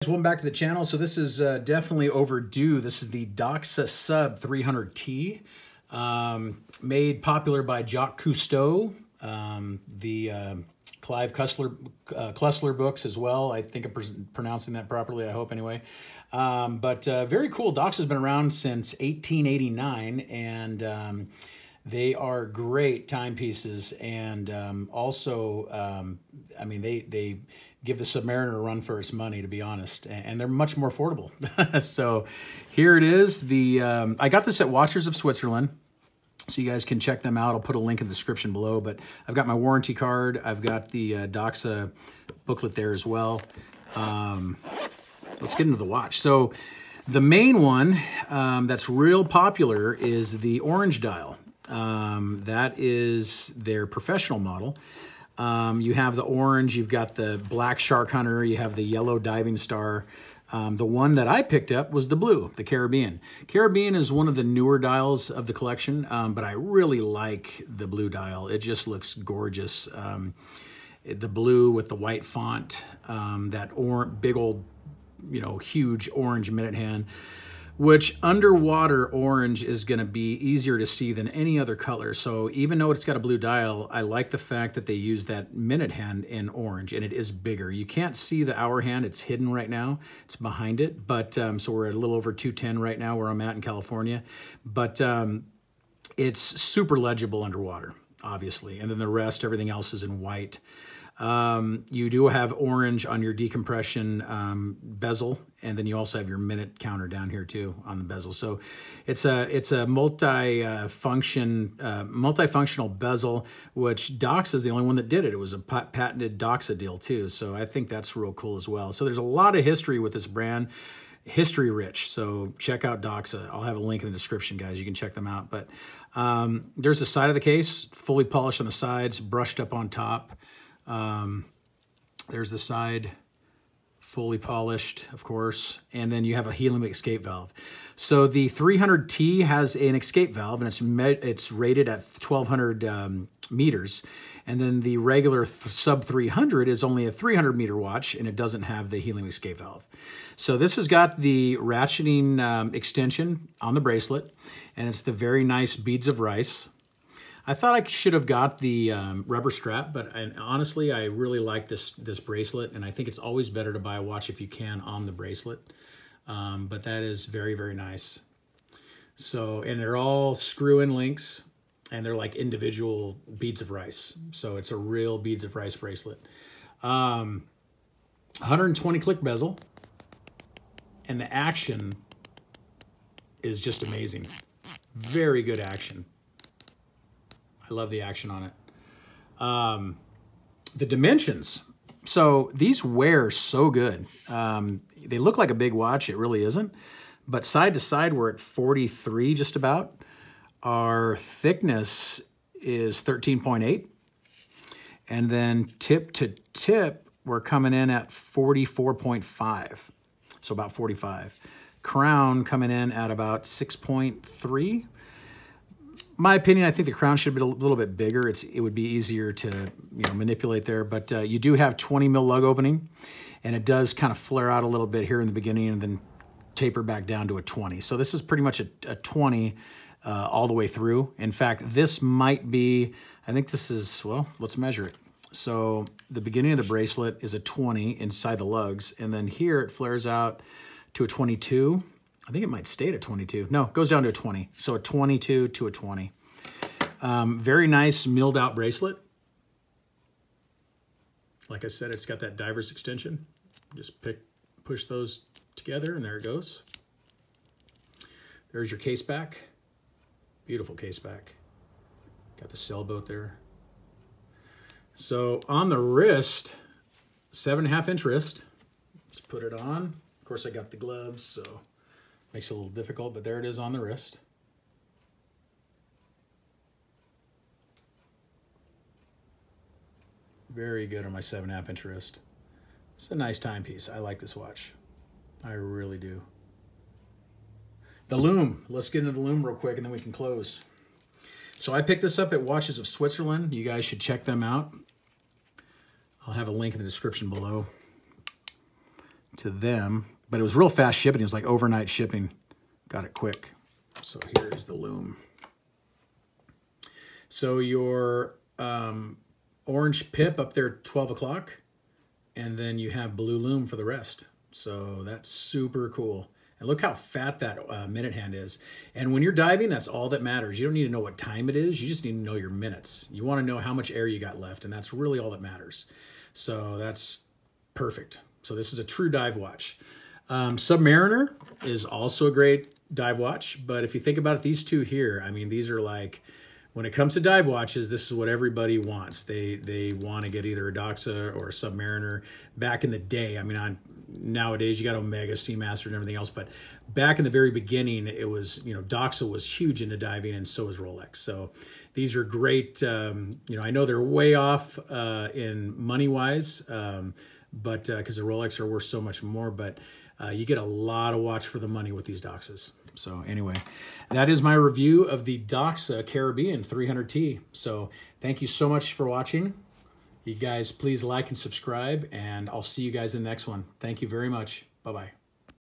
Welcome back to the channel. So this is definitely overdue. This is the Doxa Sub 300T, made popular by Jacques Cousteau, the Clive Cussler books as well. I think I'm pronouncing that properly, I hope anyway. But very cool. Doxa's been around since 1889, and they are great timepieces, and also, I mean, they give the Submariner a run for its money, to be honest, and they're much more affordable. So here it is. I got this at Watchers of Switzerland, so you guys can check them out. I'll put a link in the description below, but I've got my warranty card. I've got the Doxa booklet there as well. Let's get into the watch. So the main one that's real popular is the orange dial. That is their professional model. You have the orange, you've got the black shark hunter, you have the yellow diving star. The one that I picked up was the blue, the Caribbean. Caribbean is one of the newer dials of the collection, but I really like the blue dial. It just looks gorgeous. The blue with the white font, that big old, huge orange minute hand, which underwater orange is going to be easier to see than any other color. So even though it's got a blue dial, I like the fact that they use that minute hand in orange, and it is bigger. You can't see the hour hand. It's hidden right now. It's behind it. But so we're at a little over 210 right now where I'm at in California. But it's super legible underwater, obviously. And then the rest, everything else is in white. You do have orange on your decompression bezel, and then you also have your minute counter down here too on the bezel. So it's a multifunctional bezel, which Doxa is the only one that did it. It was a patented Doxa deal too. So I think that's real cool as well. So there's a lot of history with this brand, history rich. So check out Doxa. I'll have a link in the description, guys. You can check them out. But there's the side of the case, fully polished on the sides, brushed up on top. There's the side, fully polished, of course, and then you have a helium escape valve. So the 300T has an escape valve, and it's rated at 1,200 meters, and then the regular Sub 300 is only a 300 meter watch, and it doesn't have the helium escape valve. So this has got the ratcheting extension on the bracelet, and it's the very nice beads of rice. I thought I should have got the rubber strap, but honestly, I really like this bracelet, and I think it's always better to buy a watch if you can on the bracelet. But that is very, very nice. So, and they're all screw-in links, and they're like individual beads of rice. So it's a real beads of rice bracelet. 120 click bezel, and the action is just amazing. Very good action. I love the action on it. The dimensions. So these wear so good. They look like a big watch. It really isn't. But side to side, we're at 43 just about. Our thickness is 13.8. And then tip to tip, we're coming in at 44.5. So about 45. Crown coming in at about 6.3. My opinion, I think the crown should be a little bit bigger. It would be easier to manipulate there, but you do have 20 mil lug opening, and it does kind of flare out a little bit here in the beginning and then taper back down to a 20. So this is pretty much a 20 all the way through. In fact, this might be, I think this is, well, let's measure it. So the beginning of the bracelet is a 20 inside the lugs, and then here it flares out to a 22. I think it might stay at 22. No, it goes down to a 20. So a 22 to a 20. Very nice milled out bracelet. Like I said, it's got that diver's extension. Just push those together, and there it goes. There's your case back. Beautiful case back. Got the sailboat there. So on the wrist, 7.5 inch wrist. Let's put it on. Of course, I got the gloves, so makes it a little difficult, but there it is on the wrist. Very good on my 7.5 inch wrist. It's a nice timepiece. I like this watch. I really do. The lume. Let's get into the lume real quick, and then we can close. So I picked this up at Watches of Switzerland. You guys should check them out. I'll have a link in the description below. to them. But it was real fast shipping. It was like overnight shipping. Got it quick. So here's the lume. So your orange pip up there at 12 o'clock, and then you have blue lume for the rest. So that's super cool. And look how fat that minute hand is. And when you're diving, that's all that matters. You don't need to know what time it is. You just need to know your minutes. You want to know how much air you got left, and that's really all that matters. So that's perfect. So this is a true dive watch. Submariner is also a great dive watch, but if you think about it, these two here, I mean, these are like, when it comes to dive watches, this is what everybody wants. They want to get either a Doxa or a Submariner. Back in the day, I mean, nowadays you got Omega, Seamaster, and everything else, but back in the very beginning, it was, you know, Doxa was huge into diving, and so is Rolex. So these are great. You know, I know they're way off in money-wise, but because the Rolex are worth so much more, but you get a lot of watch for the money with these Doxas. So anyway, that is my review of the Doxa Caribbean 300T. So thank you so much for watching. You guys, please like and subscribe, and I'll see you guys in the next one. Thank you very much. Bye-bye.